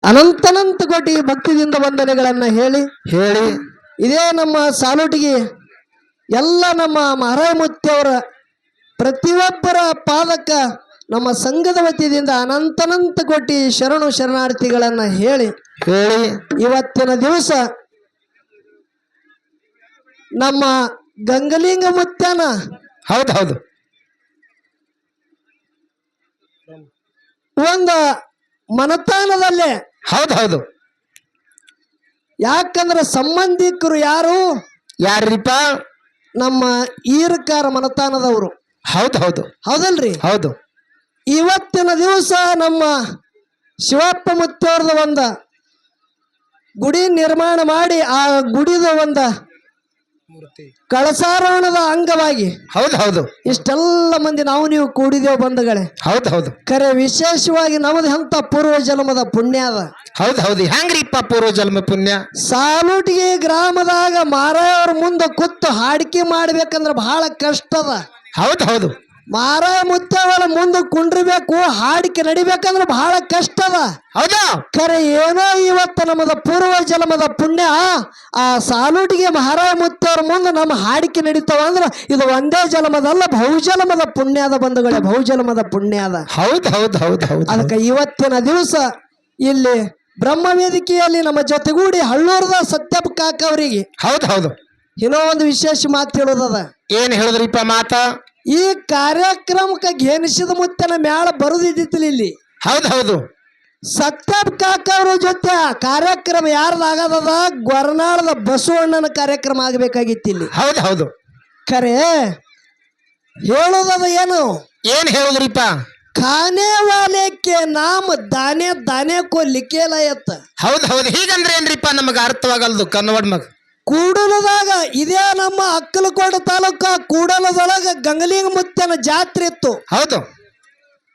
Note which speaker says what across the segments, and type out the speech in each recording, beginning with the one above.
Speaker 1: ಅನಂತನಂತ ಕೋಟಿ ಭಕ್ತಿಯಿಂದ ವಂದನೆಗಳನ್ನ ಹೇಳಿ
Speaker 2: ಹೇಳಿ
Speaker 1: ಇದೇ ನಮ್ಮ ಸಾಲುಟಿಗೆ ಎಲ್ಲ ನಮ್ಮ ಮಹಾರಾಯಮೂರ್ತಿಯವರ ಪ್ರತಿಯೊಬ್ಬರ ಪಾದಕ್ಕ ನಮ್ಮ ಸಂಘದ ವತಿಯಿಂದ ಅನಂತನಂತ ಕೋಟಿ ಶರಣು ಶರಣಾರ್ಥಿಗಳನ್ನ ಹೇಳಿ
Speaker 2: ಹೇಳಿ
Speaker 1: ಇವತ್ತಿನ ದಿವಸ ನಮ್ಮ ಗಂಗಲಿಂಗ ಮುತ್ಯನ
Speaker 2: ಹೌದು ಹೌದು
Speaker 1: ಒಂದು ಮನತಾನದಲ್ಲೇ
Speaker 2: ಹೌದು ಹೌದು
Speaker 1: ಯಾಕಂದ್ರೆ ಸಂಬಂಧಿಕರು ಯಾರು
Speaker 2: ಯಾರ್ರಿಪ್ಪ
Speaker 1: ನಮ್ಮ ಈರಕಾರ ಮನತಾನದವರು
Speaker 2: ಹೌದು ಹೌದು
Speaker 1: ಹೌದಲ್ರಿ
Speaker 2: ಹೌದು
Speaker 1: ಇವತ್ತಿನ ದಿವಸ ನಮ್ಮ ಶಿವಪ್ಪ ಮುತ್ತವ್ರದ ಒಂದು ಗುಡಿ ನಿರ್ಮಾಣ ಮಾಡಿ ಆ ಗುಡಿದ ಒಂದು ಕಳಸಾರೋಹಣದ ಅಂಗವಾಗಿ
Speaker 2: ಹೌದು ಹೌದು
Speaker 1: ಇಷ್ಟೆಲ್ಲ ಮಂದಿ ನಾವು ನೀವು ಕೂಡಿದೇವು ಬಂಧುಗಳೇ
Speaker 2: ಹೌದು ಹೌದು
Speaker 1: ಕರೆ ವಿಶೇಷವಾಗಿ ನಮ್ಮದು ಅಂತ ಪೂರ್ವ ಜನ್ಮದ ಪುಣ್ಯ ಅದ
Speaker 2: ಹೌದು ಹೌದು ಹೆಂಗ್ರಿಪ್ಪ ಪೂರ್ವ ಜನ್ಮ ಪುಣ್ಯ
Speaker 1: ಸಾಲುಟಿಗೆ ಗ್ರಾಮದಾಗ ಮಾರಾಯವ್ರ ಮುಂದೆ ಕೂತು ಹಾಡಿಕೆ ಮಾಡ್ಬೇಕಂದ್ರ ಬಹಳ ಕಷ್ಟ ಅದ
Speaker 2: ಹೌದು ಹೌದು
Speaker 1: ಮಾರಾಯ ಮುತ್ತವಳ ಮುಂದೆ ಕುಂಡ್ರಬೇಕು ಹಾಡಿಕೆ ನಡಿಬೇಕಂದ್ರೆ ಬಹಳ ಕಷ್ಟ ಅದ
Speaker 2: ಹೌದು
Speaker 1: ಖರೆ ಏನೋ ಇವತ್ತು ನಮ್ಮದ ಪೂರ್ವ ಜನ್ಮದ ಪುಣ್ಯ ಆ ಸಾಲುಟಿಗೆ ಮಹಾರಾಯ ಮುತ್ತವ್ರ ಮುಂದೆ ನಮ್ಮ ಹಾಡಿಕೆ ನಡೀತಾವ ಅಂದ್ರ ಇದು ಒಂದೇ ಜನ್ಮದಲ್ಲ ಬಹುಜನ್ಮದ ಪುಣ್ಯ ಅದ ಬಂಧುಗಳೇ ಬಹುಜನ್ಮದ ಪುಣ್ಯ ಅದ
Speaker 2: ಹೌದು ಹೌದು ಹೌದು ಹೌದು
Speaker 1: ಅದಕ್ಕೆ ಇವತ್ತಿನ ದಿವಸ ಇಲ್ಲಿ ಬ್ರಹ್ಮ ವೇದಿಕೆಯಲ್ಲಿ ನಮ್ಮ ಜೊತೆಗೂಡಿ ಹಳ್ಳೂರದ ಸತ್ಯಪ್ಪ ಕಾಕ ಅವರಿಗೆ
Speaker 2: ಹೌದು ಹೌದು
Speaker 1: ಇನ್ನೋ ಒಂದು ವಿಶೇಷ ಮಾತು ಹೇಳೋದದ
Speaker 2: ಏನ್ ಹೇಳಿದ್ರಿಪ್ಪ ಮಾತ
Speaker 1: ಈ ಕಾರ್ಯಕ್ರಮಕ್ಕೆ ಘೇನಿಸಿದ ಮುತ್ತನ ಮ್ಯಾಲ ಬರುದಿದ್ದಿತ್ತಿಲ್ಲ ಇಲ್ಲಿ
Speaker 2: ಹೌದು ಹೌದು
Speaker 1: ಸತ್ಯಪ್ಪ ಕಾಕ ಅವ್ರ ಜೊತೆ ಕಾರ್ಯಕ್ರಮ ಯಾರ್ದಾಗದ ಗೊರನಾಳದ ಬಸವಣ್ಣನ ಕಾರ್ಯಕ್ರಮ ಆಗಬೇಕಾಗಿತ್ತು ಇಲ್ಲಿ
Speaker 2: ಹೌದು ಹೌದು
Speaker 1: ಖರೆ ಹೇಳೋದದ ಏನು
Speaker 2: ಏನ್ ಹೇಳಿದ್ರಿಪ್ಪ
Speaker 1: ಖಾನೆ ವಾಲೆಕ್ಕೆ ನಾಮ ದಾನೆ ದಾನೆ ಕೋ ಲಿಖೇಲಯತ್ತ
Speaker 2: ಹೌದು ಹೌದು ಹೀಗಂದ್ರೆ ಏನ್ರಿಪ್ಪ ನಮಗ ಅರ್ಥವಾಗಲ್ದು ಕನ್ನಡ ಮಗ
Speaker 1: ಕೂಡಲದಾಗ ಇದೇ ನಮ್ಮ ಅಕ್ಕಲಕೋಟೆ ತಾಲೂಕ ಕೂಡಲದೊಳಗ ಗಂಗಲಿಂಗ ಮುತ್ತನ ಜಾತ್ರೆ ಇತ್ತು
Speaker 2: ಹೌದು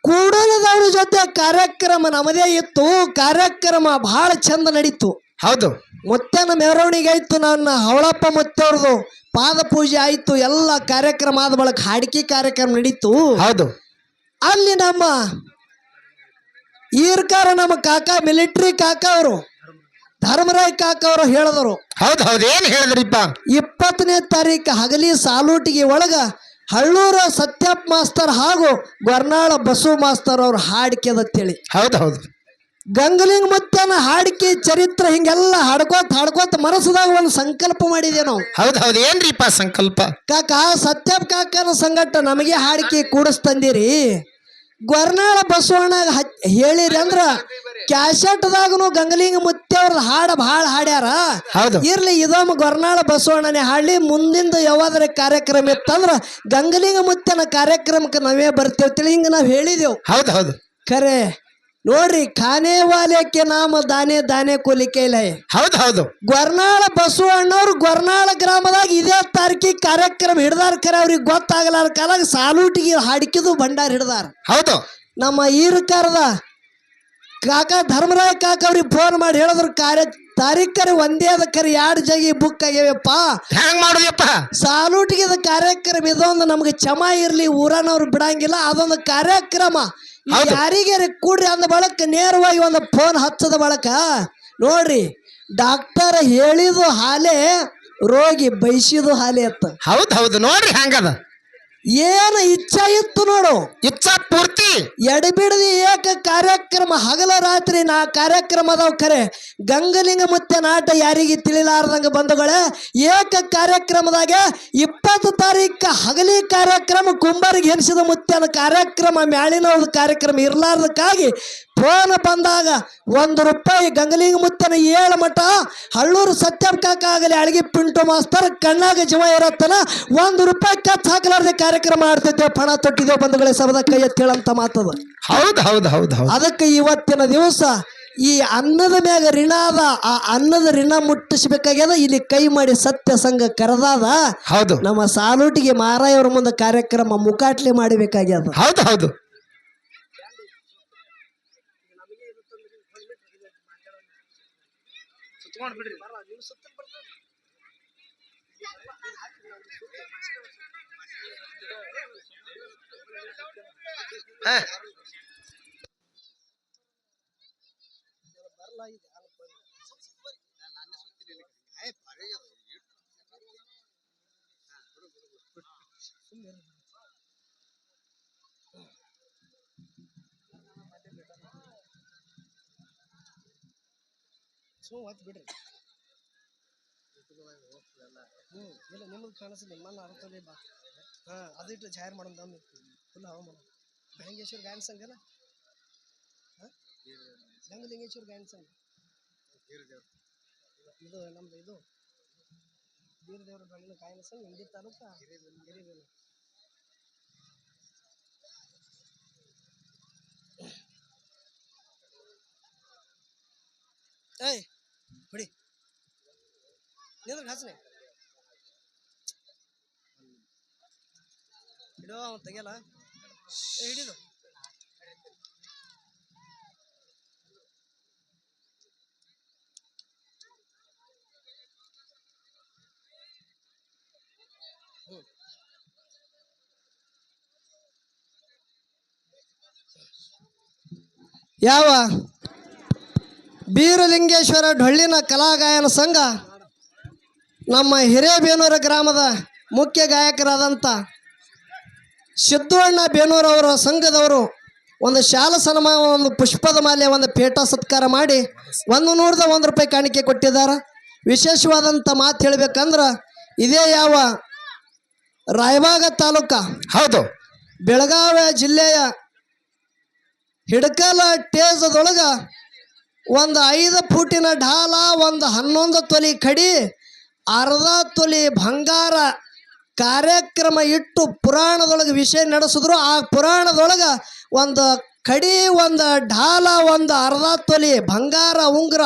Speaker 1: ಕೂಡಲದವ್ರ ಜೊತೆ ಕಾರ್ಯಕ್ರಮ ನಮ್ಮದೇ ಇತ್ತು ಕಾರ್ಯಕ್ರಮ ಬಹಳ ಚಂದ ನಡೀತು
Speaker 2: ಹೌದು
Speaker 1: ಮುತ್ತನ ಮೆರವಣಿಗೆ ಆಯ್ತು ನನ್ನ ಹವಳಪ್ಪ ಮುತ್ತವ್ರದು ಪಾದ ಪೂಜೆ ಆಯ್ತು ಎಲ್ಲ ಕಾರ್ಯಕ್ರಮ ಆದ ಬಳಿಕ ಹಾಡಿಕೆ ಕಾರ್ಯಕ್ರಮ ನಡೀತು
Speaker 2: ಹೌದು
Speaker 1: ಅಲ್ಲಿ ನಮ್ಮ ಈರ್ಕಾರ ನಮ್ಮ ಕಾಕ ಮಿಲಿಟರಿ ಕಾಕ ಅವರು ಧರ್ಮರಾಯ್ ಕಾಕ ಅವರು ಹೇಳಿದರು
Speaker 2: ಹೌದು ಹೌದು ಏನ್ ಹೇಳಿದ್ರಿಪ್ಪ
Speaker 1: 20ನೇ ತಾರೀಕು ಹಗಲಿ ಸಾಲೂಟಿಗೆ ಒಳಗ ಹಳ್ಳೂರ ಸತ್ಯಪ್ಪ ಮಾಸ್ತರ್ ಹಾಗೂ ಗೊರ್ನಾಳ ಬಸವ ಮಾಸ್ತರ್ ಅವ್ರ ಹಾಡಿಕೆ ಅದಂತೇಳಿ
Speaker 2: ಹೌದು ಹೌದು
Speaker 1: ಗಂಗಲಿಂಗ ಮುತ್ತನ ಹಾಡಿಕೆ ಚರಿತ್ರೆ ಹಿಂಗೆಲ್ಲ ಹಾಡ್ಕೋತ ಮನಸ್ಸದಾಗ ಒಂದು ಸಂಕಲ್ಪ ಮಾಡಿದೆ ನಾವು
Speaker 2: ಹೌದು ಹೌದು ಏನ್ರಿಪ್ಪ ಸಂಕಲ್ಪ
Speaker 1: ಕಾಕ ಸತ್ಯಪ್ಪ ಕಾಕನ ಸಂಗಟ ನಮಗೆ ಹಾಡಿಕೆ ಕೂಡಿಸ್ತಂದಿರಿ ಗೊರ್ನಾಳ ಬಸವಣ್ಣ ಹೇಳಿರಿ ಅಂದ್ರ ಕ್ಯಾಸೆಟ್ದಾಗನು ಗಂಗಲಿಂಗ ಮುತ್ತವ್ರದ ಹಾಡ ಭಾಳ ಹಾಡ್ಯಾರ
Speaker 2: ಹೌದು
Speaker 1: ಇರ್ಲಿ ಇದೊಮ್ಮೆ ಗೊರ್ನಾಳ ಬಸವಣ್ಣನೇ ಹಾಡ್ಲಿ ಮುಂದಿಂದ ಯಾವಾದ್ರೆ ಕಾರ್ಯಕ್ರಮ ಇತ್ತಂದ್ರ ಗಂಗಲಿಂಗ ಮುತ್ತನ ಕಾರ್ಯಕ್ರಮಕ್ಕೆ ನಾವೇ ಬರ್ತೇವೆ ಹಿಂಗ ನಾವ್ ಹೇಳಿದೆವು
Speaker 2: ಹೌದು ಹೌದು
Speaker 1: ಖರೆ ನೋಡ್ರಿ ಖಾನೆ ವಾಲ್ಯಕ್ಕೆ ನಾಮ ದಾನೆ ದಾನೆ ಕೊಲಿಕೈಲ
Speaker 2: ಹೌದು ಹೌದು
Speaker 1: ಗೊರ್ನಾಳ ಬಸವಣ್ಣವ್ರು ಗೊರ್ನಾಳ ಗ್ರಾಮದಾಗ ಇದೇ ತಾರೀಕಿಗೆ ಕಾರ್ಯಕ್ರಮ ಹಿಡ್ದಾರ ಖರೆ ಅವ್ರಿಗೆ ಗೊತ್ತಾಗಲಾರ ಕಾಲಾಗ ಸಾಲೂಟಿಗೆ ಹಾಡಿಕಿದು ಭಂಡಾರ ಹಿಡ್ದಾರ
Speaker 2: ಹೌದು
Speaker 1: ನಮ್ಮ ಈರಕಾರದ ಕಾಕ ಧರ್ಮರಾಯ ಕಾಕ ಅವ್ರಿಗೆ ಫೋನ್ ಮಾಡಿ ಹೇಳಿದ್ರು ತಾರೀಖರೆ ಒಂದೇ ಅದ ಕರೆ 2 ಜಗಿ ಬುಕ್ ಆಗ್ಯಾವಪ್ಪ
Speaker 2: ಹೆಂಗ್ ಮಾಡುದಪ್ಪ
Speaker 1: ಸಾಲೂಟಿಗೆ ಕಾರ್ಯಕ್ರಮ ಇದೊಂದು ನಮ್ಗೆ ಕ್ಷಮ ಇರ್ಲಿ ಊರನವ್ರು ಬಿಡಂಗಿಲ್ಲ ಅದೊಂದು ಕಾರ್ಯಕ್ರಮ ಯಾರಿಗೆ ಕೂಡ್ರಿ ಅಂದ ಬಳಕ ನೇರವಾಗಿ ಒಂದು ಫೋನ್ ಹಚ್ಚದ ಬಳಕ ನೋಡ್ರಿ ಡಾಕ್ಟರ್ ಹೇಳಿದು ಹಾಲೆ ರೋಗಿ ಬಯಸಿದು ಹಾಲೆ ಅತ್ತ
Speaker 2: ಹೌದು ಹೌದು ನೋಡ್ರಿ ಹಂಗದ
Speaker 1: ಏನು ಇಚ್ಛಾ ಇತ್ತು ನೋಡು
Speaker 2: ಇಚ್ಛಾ ಪೂರ್ತಿ
Speaker 1: ಎಡಬಿಡದಿ ಏಕ ಕಾರ್ಯಕ್ರಮ ಹಗಲ ರಾತ್ರಿ ನಾ ಕಾರ್ಯಕ್ರಮ ಅದಾವ ಖರೆ ಗಂಗಲಿಂಗ ಮುತ್ತೆ ನಾಟ ಯಾರಿಗೆ ತಿಳಿಲಾರ್ದಂಗ ಬಂಧುಗಳೇ ಏಕ ಕಾರ್ಯಕ್ರಮದಾಗ 20 ತಾರೀಕು ಹಗಲಿ ಕಾರ್ಯಕ್ರಮ ಕುಂಬಾರಿಗೆ ಹೆಣಿಸಿದ ಮುತ್ತೆನ ಕಾರ್ಯಕ್ರಮ ಮ್ಯಾಳಿನ ಕಾರ್ಯಕ್ರಮ ಇರ್ಲಾರ್ದಕ್ಕಾಗಿ ಫೋನ್ ಬಂದಾಗ ₹1 ಗಂಗಲಿಂಗ ಮುತ್ತನ 7 ಮಠ ಹಳ್ಳೂರು ಸತ್ಯಪ್ಪ ಕಾಕ ಆಗಲಿ ಅಳಗಿ ಪಿಂಟು ಮಾಸ್ತರ್ ಕಣ್ಣಾಗ ಜೀವ ಇರತ್ತನ ₹1 ಕಚ್ ಹಾಕಲಾರ್ದೆ ಕಾರ್ಯಕ್ರಮ ಮಾಡ್ತಿದ್ದೇವೆ ಪಣ ತೊಟ್ಟಿದ್ದೇವೆ ಬಂಧುಗಳೇ ಸಬದ ಕೈ ಎತ್ತೇಳಂತ ಮಾತದ
Speaker 2: ಹೌದು ಹೌದು ಹೌದು ಹೌದು
Speaker 1: ಅದಕ್ಕೆ ಇವತ್ತಿನ ದಿವಸ ಈ ಅನ್ನದ ಮ್ಯಾಗ ಋಣ ಅದ ಆ ಅನ್ನದ ಋಣ ಮುಟ್ಟಿಸ್ಬೇಕಾಗ್ಯದ ಇಲ್ಲಿ ಕೈ ಮಾಡಿ ಸತ್ಯ ಸಂಘ ಕರೆದಾದ
Speaker 2: ಹೌದು
Speaker 1: ನಮ್ಮ ಸಾಲೂಟಿಗೆ ಮಾರಾಯವ್ರ ಮುಂದೆ ಕಾರ್ಯಕ್ರಮ ಮುಕಾಟ್ಲೆ ಮಾಡಬೇಕಾಗ್ಯದ
Speaker 2: ಹೌದು ಹೌದು
Speaker 1: ಬಿಡ್ರಿ ಇಲ್ಲ ನಿಮ್ಗೆ ಕಾಣಿಸ್ಲಿ ನಿಮ್ಮನ್ನ ಅರ್ಥಲಿ ಬಾ ಅದಿಟ್ಟು ಜಾರಿ ಮಾಡೋಣ ದಮ್ ಫುಲ್ ಹವಾಮಾನ ಗಂಗೇಶ್ವರ ಗಾಯನ ಸಂಘನ ಗಂಗಲಿಂಗೇಶ್ವರ ಗಾಯನ ಸಂಘ ಇದು ನಮ್ದು ಇದು ಬೀರದೇವರ ಗಂಗನ ಗಾಯನ ಸಂಘ ಇಂಡಿ ತಾಲೂಕ ಹಿರಿಬೇನು ಏಯ್ ಹೊಡಿ ನಿಂದ್ರ ಹಸನೆ ಹಿಡೋ ಅವ್ನು ತೆಗಿಯಲ್ಲ ಹಿಡಿದು ಯಾವ ಬೀರಲಿಂಗೇಶ್ವರ ಡೊಳ್ಳಿನ ಕಲಾಗಾಯನ ಸಂಘ ನಮ್ಮ ಹಿರೇಬೇನೂರ ಗ್ರಾಮದ ಮುಖ್ಯ ಗಾಯಕರಾದಂಥ ಸಿದ್ದಣ್ಣ ಬೇನೂರವರ ಸಂಘದವರು ಒಂದು ಶಾಲಾ ಸನ್ಮಾನ ಒಂದು ಪುಷ್ಪದ ಮಾಲೆ ಒಂದು ಪೇಟ ಸತ್ಕಾರ ಮಾಡಿ 100 ರೂಪಾಯಿ ಕಾಣಿಕೆ ಕೊಟ್ಟಿದ್ದಾರೆ. ವಿಶೇಷವಾದಂಥ ಮಾತು ಹೇಳ್ಬೇಕಂದ್ರೆ ಇದೇ ಯಾವ ರಾಯಬಾಗ ತಾಲೂಕ
Speaker 2: ಹೌದು
Speaker 1: ಬೆಳಗಾವಿ ಜಿಲ್ಲೆಯ ಹಿಡಕಲ ಟೇಜದೊಳಗ ಒಂದು 5 ಫೂಟಿನ ಢಾಲ ಒಂದು 11 ತೊಲಿ ಕಡಿ ಅರ್ಧ ತೊಲಿ ಬಂಗಾರ ಕಾರ್ಯಕ್ರಮ ಇಟ್ಟು ಪುರಾಣದೊಳಗೆ ವಿಷಯ ನಡೆಸಿದ್ರು. ಆ ಪುರಾಣದೊಳಗೆ ಒಂದು ಕಡಿ ಒಂದು ಢಾಲ ಒಂದು ಅರ್ಧ ತೊಲಿ ಬಂಗಾರ ಉಂಗುರ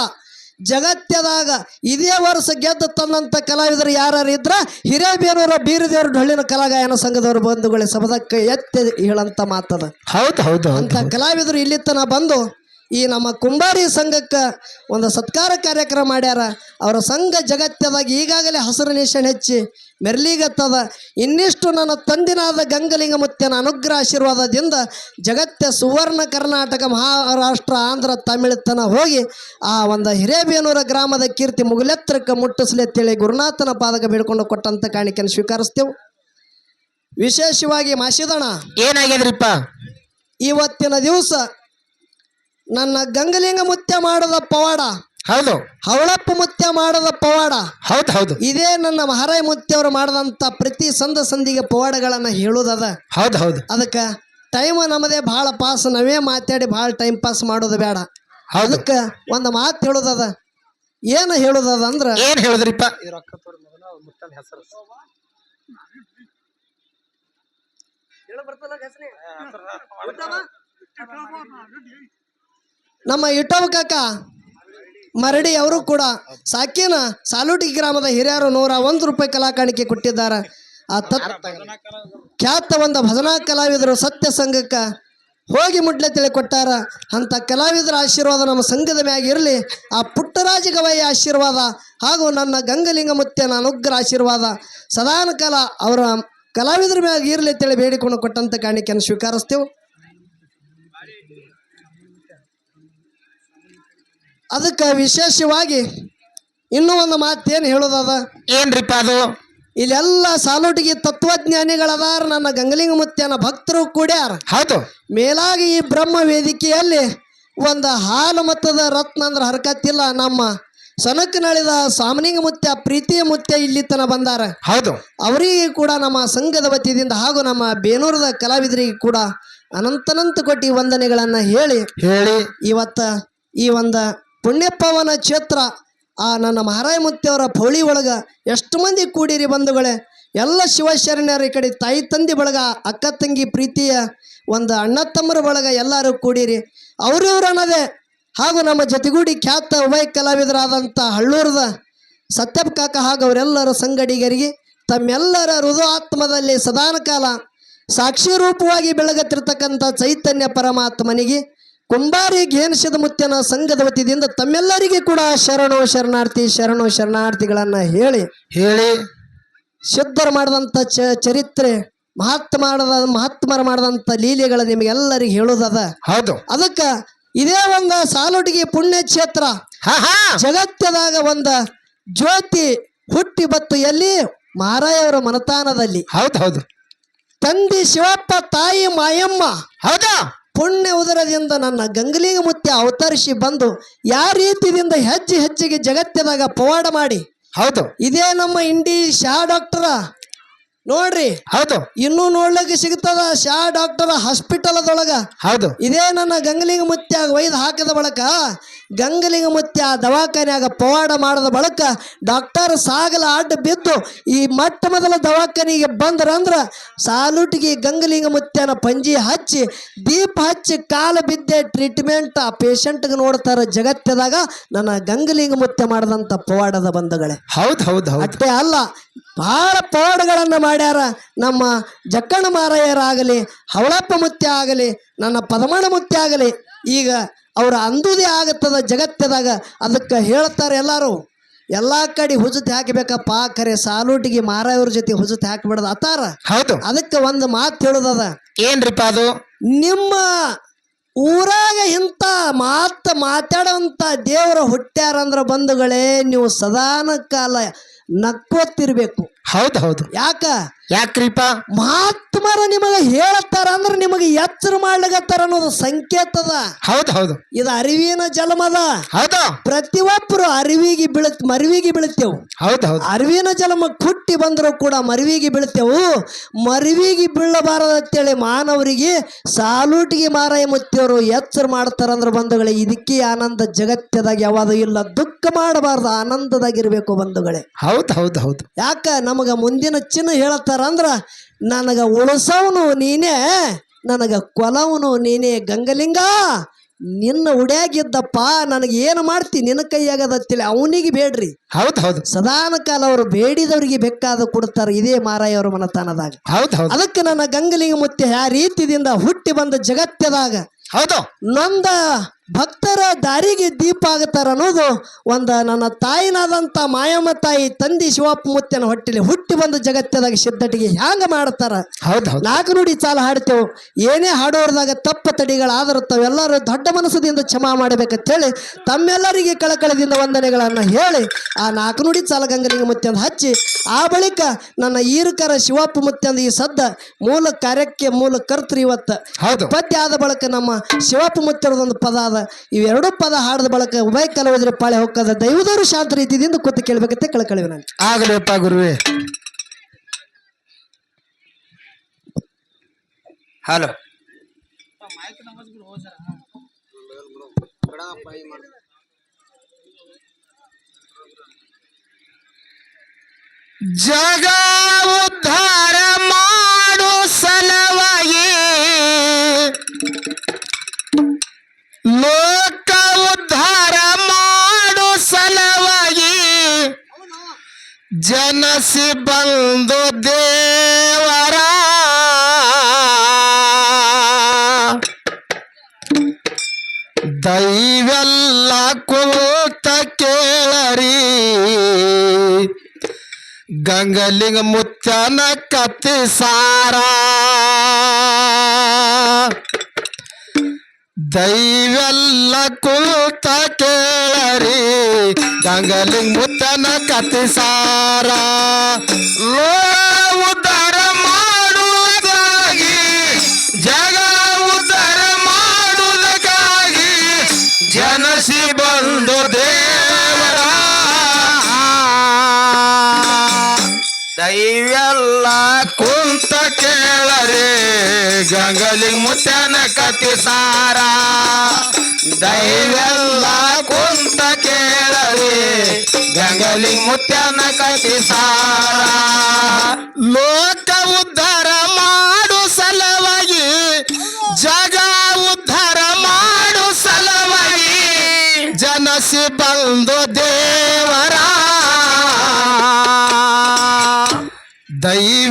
Speaker 1: ಜಗತ್ಯದಾಗ ಇದೇ ವರ್ಷ ಗೆದ್ದು ತಂದಂಥ ಕಲಾವಿದರು ಯಾರು ಇದ್ರ ಹಿರೇಬೇನೂರ ಬೀರದೇವ್ರ ಡೊಳ್ಳಿನ ಕಲಾಗಾಯನ ಸಂಘದವರು ಬಂಧುಗಳೇ ಸಬದಕ್ಕೆ ಎತ್ತಿ ಹೇಳಂತ ಮಾತದ.
Speaker 2: ಹೌದು ಹೌದು
Speaker 1: ಅಂತ ಕಲಾವಿದರು ಇಲ್ಲಿ ತನ ಬಂದು ಈ ನಮ್ಮ ಕುಂಬಾರಿ ಸಂಘಕ್ಕೆ ಒಂದು ಸತ್ಕಾರ ಕಾರ್ಯಕ್ರಮ ಮಾಡ್ಯಾರ. ಅವರ ಸಂಘ ಜಗತ್ಯದಾಗ ಈಗಾಗಲೇ ಹಸಿರು ನಿಶಾನೆ ಹೆಚ್ಚಿ ಮೆರ್ಲಿಗತ್ತದ. ಇನ್ನಿಷ್ಟು ನನ್ನ ತಂದಿನಾದ ಗಂಗಲಿಂಗ ಮುತ್ಯನ ಅನುಗ್ರಹ ಆಶೀರ್ವಾದದಿಂದ ಜಗತ್ಯ ಸುವರ್ಣ ಕರ್ನಾಟಕ ಮಹಾರಾಷ್ಟ್ರ ಆಂಧ್ರ ತಮಿಳು ತನ ಹೋಗಿ ಆ ಒಂದು ಹಿರೇಬೇನೂರ ಗ್ರಾಮದ ಕೀರ್ತಿ ಮುಗುಲೆತ್ತರಕ್ಕೆ ಮುಟ್ಟಿಸ್ಲೆತ್ತೇಳಿ ಗುರುನಾಥನ ಪಾದಕ ಬೇಡ್ಕೊಂಡು ಕೊಟ್ಟಂತ ಕಾಣಿಕೆಯನ್ನು ಸ್ವೀಕರಿಸ್ತೇವೆ. ವಿಶೇಷವಾಗಿ ಮಾಸಿದಣ
Speaker 2: ಏನಾಗ್ಯದ್ರಿಪ್ಪ
Speaker 1: ಇವತ್ತಿನ ದಿವಸ ನನ್ನ ಗಂಗಲಿಂಗ ಮುತ್ಯ ಮಾಡದ ಪವಾಡ
Speaker 2: ಹೌದು
Speaker 1: ಹವಳಪ್ಪ ಮುತ್ಯ ಮಾಡದ ಪವಾಡ
Speaker 2: ಹೌದು ಹೌದು
Speaker 1: ಇದೇ ನನ್ನ ಮಹಾರಾಯ ಮುತ್ಯವರು ಮಾಡದಂತ ಪ್ರತಿ ಸಂದಿಗೆ ಪವಾಡಗಳನ್ನ ಹೇಳುದದ.
Speaker 2: ಹೌದು ಹೌದು
Speaker 1: ಅದಕ್ಕೆ ಟೈಮ್ ನಮ್ಮದೇ ಭಾಳ ಪಾಸ್ ನಾವೇ ಮಾತಾಡಿ ಭಾಳ ಟೈಮ್ ಪಾಸ್ ಮಾಡೋದು ಬೇಡ. ಅದಕ್ಕೆ ಒಂದು ಮಾತು ಹೇಳುದದ. ಏನು ಹೇಳುದದ ಅಂದ್ರ
Speaker 2: ಏನ್ ಹೇಳುದ್ರಿಪ್ಪ
Speaker 1: ನಮ್ಮ ಇಟವ ಕಾಕ ಮರಡಿ ಅವರು ಕೂಡ ಸಾಕಿನ ಸಾಲುಟಿ ಗ್ರಾಮದ ಹಿರಿಯರು 101 ರೂಪಾಯಿ ಕಲಾ ಕಾಣಿಕೆ ಕೊಟ್ಟಿದ್ದಾರೆ. ಆ ಖ್ಯಾತ ಒಂದು ಭಜನಾ ಕಲಾವಿದರು ಸತ್ಯ ಸಂಘಕ್ಕೆ ಹೋಗಿ ಮುಡ್ಲೆ ತಿಳಿಕೊಟ್ಟಾರ. ಅಂಥ ಕಲಾವಿದರ ಆಶೀರ್ವಾದ ನಮ್ಮ ಸಂಘದ ಮ್ಯಾಗ ಇರಲಿ. ಆ ಪುಟ್ಟರಾಜ ಗವಯ್ಯ ಆಶೀರ್ವಾದ ಹಾಗೂ ನನ್ನ ಗಂಗಲಿಂಗ ಮುತ್ಯನ ಅನುಗ್ರಹ ಆಶೀರ್ವಾದ ಸದಾನ ಕಾಲ ಅವರ ಕಲಾವಿದರ ಮ್ಯಾಗ ಇರಲಿ ತಿಳಿ ಬೇಡಿಕೊಂಡು ಕೊಟ್ಟಂತ ಕಾಣಿಕೆಯನ್ನು ಸ್ವೀಕರಿಸ್ತೇವೆ. ಅದಕ್ಕೆ ವಿಶೇಷವಾಗಿ ಇನ್ನೂ ಒಂದು ಮಾತೇನು ಹೇಳೋದದ.
Speaker 2: ಏನ್ರಿಪ್ಪ ಅದು
Speaker 1: ಇಲ್ಲೆಲ್ಲ ಸಾಲುಟಿಗೆ ತತ್ವಜ್ಞಾನಿಗಳದಾರ ನನ್ನ ಗಂಗಲಿಂಗ ಮುತ್ಯನ ಭಕ್ತರು ಕೂಡ್ಯಾರ.
Speaker 2: ಹೌದು
Speaker 1: ಮೇಲಾಗಿ ಈ ಬ್ರಹ್ಮ ವೇದಿಕೆಯಲ್ಲಿ ಒಂದು ಹಾಲು ಮತದ ರತ್ನ ಅಂದ್ರೆ ಹರಕತ್ತಿಲ್ಲ. ನಮ್ಮ ಸನಕನಳಿದ ಸಾಮನಿಂಗ ಮುತ್ಯ ಪ್ರೀತಿಯ ಮುತ್ಯ ಇಲ್ಲಿ ತನ ಬಂದಾರ.
Speaker 2: ಹೌದು
Speaker 1: ಅವರಿಗೆ ಕೂಡ ನಮ್ಮ ಸಂಘದ ವತಿಯಿಂದ ಹಾಗೂ ನಮ್ಮ ಬೇನೂರದ ಕಲಾವಿದರಿಗೆ ಕೂಡ ಅನಂತನಂತ ಕೋಟಿ ವಂದನೆಗಳನ್ನ ಹೇಳಿ ಇವತ್ತ ಈ ಒಂದು ಪುಣ್ಯಪವನ ಕ್ಷೇತ್ರ ಆ ನನ್ನ ಮಹಾರಾಯ ಮುತ್ಯವರ ಪೌಳಿ ಒಳಗ ಎಷ್ಟು ಮಂದಿ ಕೂಡಿರಿ ಬಂಧುಗಳೇ. ಎಲ್ಲ ಶಿವಶರಣರ ಈ ಕಡೆ ತಾಯಿ ತಂದೆ ಬಳಗ ಅಕ್ಕ ತಂಗಿ ಪ್ರೀತಿಯ ಒಂದು ಅಣ್ಣ ತಮ್ಮರ ಬಳಗ ಎಲ್ಲರೂ ಕೂಡಿರಿ. ಅವ್ರಿವ್ರು ಅನ್ನೋದೇ ಹಾಗೂ ನಮ್ಮ ಜೊತೆಗೂಡಿ ಖ್ಯಾತ ಉಭಯ ಕಲಾವಿದರಾದಂಥ ಹಳ್ಳೂರದ ಸತ್ಯಪ್ಪ ಕಾಕ ಹಾಗೂ ಅವರೆಲ್ಲರ ಸಂಗಡಿಗರಿಗೆ ತಮ್ಮೆಲ್ಲರ ಹೃದಯಾತ್ಮದಲ್ಲಿ ಸದಾನ ಕಾಲ ಸಾಕ್ಷಿ ರೂಪವಾಗಿ ಬೆಳಗತ್ತಿರ್ತಕ್ಕಂಥ ಚೈತನ್ಯ ಪರಮಾತ್ಮನಿಗೆ ಕುಂಬಾರಿ ಘೇನಿಸಿದ ಮುತ್ಯನ ಸಂಘದ ವತಿಯಿಂದ ತಮ್ಮೆಲ್ಲರಿಗೆ ಕೂಡ ಶರಣು ಶರಣಾರ್ಥಿಗಳನ್ನ ಹೇಳಿ ಸಿದ್ಧರು ಮಾಡಿದಂಥ ಚರಿತ್ರೆ ಮಹಾತ್ಮರು ಮಾಡಿದಂಥ ಲೀಲೆಗಳ ನಿಮಗೆಲ್ಲರಿಗೆ ಹೇಳುದದ.
Speaker 2: ಹೌದು
Speaker 1: ಅದಕ್ಕೆ ಇದೇ ಒಂದು ಸಾಲುಟಿಗೆ ಪುಣ್ಯಕ್ಷೇತ್ರ
Speaker 2: ಹಾ ಹಾ
Speaker 1: ಜಗತ್ತದಾಗ ಒಂದ ಜ್ಯೋತಿ ಹುಟ್ಟಿ ಬತ್ತು ಎಲ್ಲಿ ಮಾರಾಯವರ ಮನತಾನದಲ್ಲಿ.
Speaker 2: ಹೌದು ಹೌದು
Speaker 1: ತಂದೆ ಶಿವಪ್ಪ ತಾಯಿ ಮಾಯಮ್ಮ
Speaker 2: ಹೌದಾ
Speaker 1: ಪುಣ್ಯ ಉದರದಿಂದ ನನ್ನ ಗಂಗಲಿಂಗ ಮುತ್ಯ ಅವತರಿಸಿ ಬಂದು ಯಾವ ರೀತಿಯಿಂದ ಹೆಜ್ಜೆ ಹೆಜ್ಜೆಗೆ ಜಗತ್ತದಾಗ ಪವಾಡ ಮಾಡಿ.
Speaker 2: ಹೌದು
Speaker 1: ಇದೇ ನಮ್ಮ ಇಂಡಿ ಶಾ ಡಾಕ್ಟರ ನೋಡ್ರಿ,
Speaker 2: ಹೌದು
Speaker 1: ಇನ್ನೂ ನೋಡ್ಲಿಕ್ಕೆ ಸಿಗ್ತದ ಶಾ ಡಾಕ್ಟರ್ ಹಾಸ್ಪಿಟಲ್ ಅದೊಳಗ.
Speaker 2: ಹೌದು
Speaker 1: ಇದೇ ನನ್ನ ಗಂಗಲಿಂಗ ಮುತ್ಯ ಒಯ್ದು ಹಾಕಿದ ಬಳಕ ಗಂಗಲಿಂಗ ಮುತ್ಯ ದವಾಖಾನ್ಯಾಗ ಪವಾಡ ಮಾಡದ ಬಳಕ ಡಾಕ್ಟರ್ ಸಾಗಲ ಅಡ್ಡ ಬಿದ್ದು ಈ ಮೊಟ್ಟ ಮೊದಲ ದವಾಖಾನಿಗೆ ಬಂದ್ರಂದ್ರ ಸಾಲುಟಿಗೆ ಗಂಗಲಿಂಗ ಮುತ್ಯನ ಪಂಜಿ ಹಚ್ಚಿ ದೀಪ ಹಚ್ಚಿ ಕಾಲ ಬಿದ್ದೆ ಟ್ರೀಟ್ಮೆಂಟ್ ಆ ಪೇಷಂಟ್ಗೆ ನೋಡ್ತಾರ ಜಗತ್ತದಾಗ ನನ್ನ ಗಂಗಲಿಂಗ ಮುತ್ಯ ಮಾಡದಂತ ಪವಾಡದ ಬಂಧುಗಳೇ.
Speaker 2: ಹೌದು ಹೌದು ಹೌದು
Speaker 1: ಅಷ್ಟೇ ಅಲ್ಲ, ಬಹಳ ಪವಾಡಗಳನ್ನ ಮಾಡ್ಯಾರ ನಮ್ಮ ಜಕ್ಕಣ್ಣ ಮಾರಾಯರಾಗಲಿ, ಹವಳಪ್ಪ ಮುತ್ಯ ಆಗಲಿ, ನನ್ನ ಪದಮಣ್ಣ ಮುತ್ಯ ಆಗಲಿ. ಈಗ ಅವ್ರ ಅಂದುದೇ ಆಗತ್ತದ ಜಗತ್ತದಾಗ. ಅದಕ್ಕೆ ಹೇಳ್ತಾರೆ ಎಲ್ಲಾರು, ಎಲ್ಲಾ ಕಡೆ ಹುಜುತಿ ಹಾಕಬೇಕಪ್ಪ, ಖರೆ ಸಾಲೂಟಿಗೆ ಮಾರಾಯವ್ರ ಜೊತೆ ಹುಜುತಿ ಹಾಕಿಬಿಡದ ಅತಾರ.
Speaker 2: ಹೌದು
Speaker 1: ಅದಕ್ಕೆ ಒಂದು ಮಾತು ಹೇಳುದದ,
Speaker 2: ಏನ್ರಿಪ್ಪ ಅದು?
Speaker 1: ನಿಮ್ಮ ಊರಾಗ ಇಂಥ ಮಾತಾಡುವಂತ ದೇವರ ಹುಟ್ಟ್ಯಾರಂದ್ರ ಬಂಧುಗಳೇ ನೀವು ಸದಾನ ಕಾಲ ನಕ್ಕೋತಿರ್ಬೇಕು.
Speaker 2: ಹೌದು ಹೌದು
Speaker 1: ಯಾಕ
Speaker 2: ಯಾಕ್ರಿಪ್ಪ?
Speaker 1: ಮಹಾತ್ಮರು ನಿಮಗೆ ಹೇಳತ್ತಾರ ಅಂದ್ರೆ ನಿಮಗೆ ಎಚ್ಚರ ಮಾಡ್ಲಿಕತ್ತಾರ ಅನ್ನೋದು ಸಂಕೇತದ.
Speaker 2: ಹೌದು ಹೌದು
Speaker 1: ಇದು ಅರಿವಿನ ಜಲಮದ.
Speaker 2: ಹೌದು
Speaker 1: ಪ್ರತಿಯೊಬ್ಬರು ಮರಿವಿಗೆ ಬೀಳ್ತೇವು.
Speaker 2: ಹೌದು ಹೌದು
Speaker 1: ಅರಿವಿನ ಜಲಮ ಹುಟ್ಟಿ ಬಂದರೂ ಕೂಡ ಮರಿವಿಗೆ ಬೀಳ್ತೇವು. ಮರಿವಿಗೆ ಬೀಳಬಾರದಂತೇಳಿ ಮಾನವರಿಗೆ ಸಾಲೂಟಿಗೆ ಮಾರಾಯ ಮುತ್ತಿಯವರು ಎಚ್ಚರ ಮಾಡ್ತಾರಂದ್ರ ಬಂಧುಗಳೇ, ಇದಕ್ಕೆ ಆನಂದ ಜಗತ್ತದಾಗ ಯಾವುದು ಇಲ್ಲ. ದುಃಖ ಮಾಡಬಾರ್ದು, ಆನಂದದಾಗಿರ್ಬೇಕು ಬಂಧುಗಳೇ.
Speaker 2: ಹೌದು ಹೌದು ಹೌದು
Speaker 1: ಯಾಕ ನಮಗ ಮುಂದಿನ ಚಿನ್ನ ಹೇಳತ್ತಾರ ಅಂದ್ರ, ನನಗ ಉಳಸವನು ನೀನೇ, ನನಗ ಕೊಲವನು ನೀನೇ ಗಂಗಲಿಂಗ. ನಿನ್ನ ಉಡ್ಯಾಗಿದ್ದಪ್ಪ, ನನಗೆ ಏನು ಮಾಡ್ತಿ ನಿನ್ನ ಕೈಯಾಗದತ್ತಿಲ್ಲ ಅವನಿಗೆ ಬೇಡ್ರಿ.
Speaker 2: ಹೌದು ಹೌದು
Speaker 1: ಸದಾನ ಕಾಲ ಅವರು ಬೇಡಿದವರಿಗೆ ಬೇಕಾದ ಕೊಡ್ತಾರ. ಇದೇ ಮಾರಾಯವರ ಮನತಾನದಾಗ.
Speaker 2: ಹೌದು ಹೌದು
Speaker 1: ಅದಕ್ಕೆ ನನ್ನ ಗಂಗಲಿಂಗ ಮುತ್ಯ ಯಾವ ರೀತಿಯಿಂದ ಹುಟ್ಟಿ ಬಂದ ಜಗತ್ತದಾಗ
Speaker 2: ಹೌದು
Speaker 1: ನೊಂದ ಭಕ್ತರ ದಾರಿಗೆ ದೀಪ ಆಗತ್ತಾರ ಅನ್ನೋದು ಒಂದು ನನ್ನ ತಾಯಿನಾದಂಥ ಮಾಯಮ್ಮ ತಾಯಿ ತಂದಿ ಶಿವಪ್ಪ ಮುತ್ಯನ ಹೊಟ್ಟಿಲಿ ಹುಟ್ಟಿ ಬಂದ ಜಗತ್ತದಾಗ ಸಿದ್ಧಟಿಗೆ ಹ್ಯಾಂಗ ಮಾಡ್ತಾರ.
Speaker 2: ಹೌದು ಹೌದು
Speaker 1: ನಾಲ್ಕು ನುಡಿ ಚಾಲ ಹಾಡ್ತೇವೆ. ಏನೇ ಹಾಡೋರ್ದಾಗ ತಪ್ಪ ತಡಿಗಳಾದರೂ ತಾವೆಲ್ಲರೂ ದೊಡ್ಡ ಮನಸ್ಸದಿಂದ ಕ್ಷಮಾ ಮಾಡಬೇಕಂತೇಳಿ ತಮ್ಮೆಲ್ಲರಿಗೆ ಕಳಕಳದಿಂದ ವಂದನೆಗಳನ್ನು ಹೇಳಿ ಆ ನಾಲ್ಕು ನುಡಿ ಚಾಲ ಗಂಗಲಿಂಗ ಮುತ್ಯಂದ ಹಚ್ಚಿ ಆ ಬಳಿಕ ನನ್ನ ಈರಕರ ಶಿವಪ್ಪ ಮುತ್ಯಂದ ಈ ಸದ್ದ ಮೂಲ ಕಾರ್ಯಕ್ಕೆ ಮೂಲ ಕರ್ತೃ ಇವತ್ತು
Speaker 2: ಹೌದು
Speaker 1: ಪದ್ಯ ಆದ ಬಳಕ ನಮ್ಮ ಶಿವಪ್ಪ ಮುತ್ಯರದೊಂದು ಪದ ಅದ. ಇವೆರಡು ಪದ ಹಾಡದ ಬಳಕ ಉಭಯ ಕಲಾವಿದರೆ ಪಾಳೆ ಹೋಗದ ದೈವದವರು ಶಾಂತ ರೀತಿಯಿಂದ ಕೂತು ಕೇಳಬೇಕಂತೆ ಕಳಕಳಿವೆ ನಾನು.
Speaker 2: ಆಗಲಿಯಪ್ಪ ಗುರುವೇ. ಹಲೋ ಜಗ ಉದ್ಧಾರ ಮಾಡು ಸಲವಾಗಿ ಲೋಕ ಉದ್ಧಾರ ಮಾಡು ಸಲವಾಗಿ ಜನಸಿ ಬಂದು ದೇವರ ದೈವೆಲ್ಲ ಕೂತ ಕೇಳರಿ ಗಂಗಲಿಂಗ ಮುತ್ಯನ ಕತ್ತಿ ಸಾರ. ದೈವೆಲ್ಲ ಕೂತ ಕೇಳರಿ ಗಂಗಲಿಂಗ ಮುತ್ತನ ಕತ್ತಿ ಸಾರ. ಉದ್ಧಾರ ಮಾಡುವುದಾಗಿ ಜಗ ಉದ್ಧಾರ ಮಾಡುವುದಕ್ಕಾಗಿ ಜನಸಿ ಬಂದು ದೇವರ ದೈವೆಲ್ಲ ಕುಂತ ಕೇಳರಿ ಗಂಗಲಿಂಗ ಮುತ್ಯನ ಕತ್ತಿ ಸಾರ. ದೈವೆಲ್ಲ ಕುಂತ ಕೇಳರಿ ಗಂಗಲಿಂಗ ಮುತ್ಯನ ಕತ್ತಿ ಸಾರ. ಲೋಕ ಉದ್ಧಾರ ಮಾಡು ಸಲವಾಗಿ ಜಗ ಉದ್ಧಾರ ಮಾಡು ಸಲವಾಗಿ ಜನಸಿ ಬಂದು ದೇವರ ದೈವ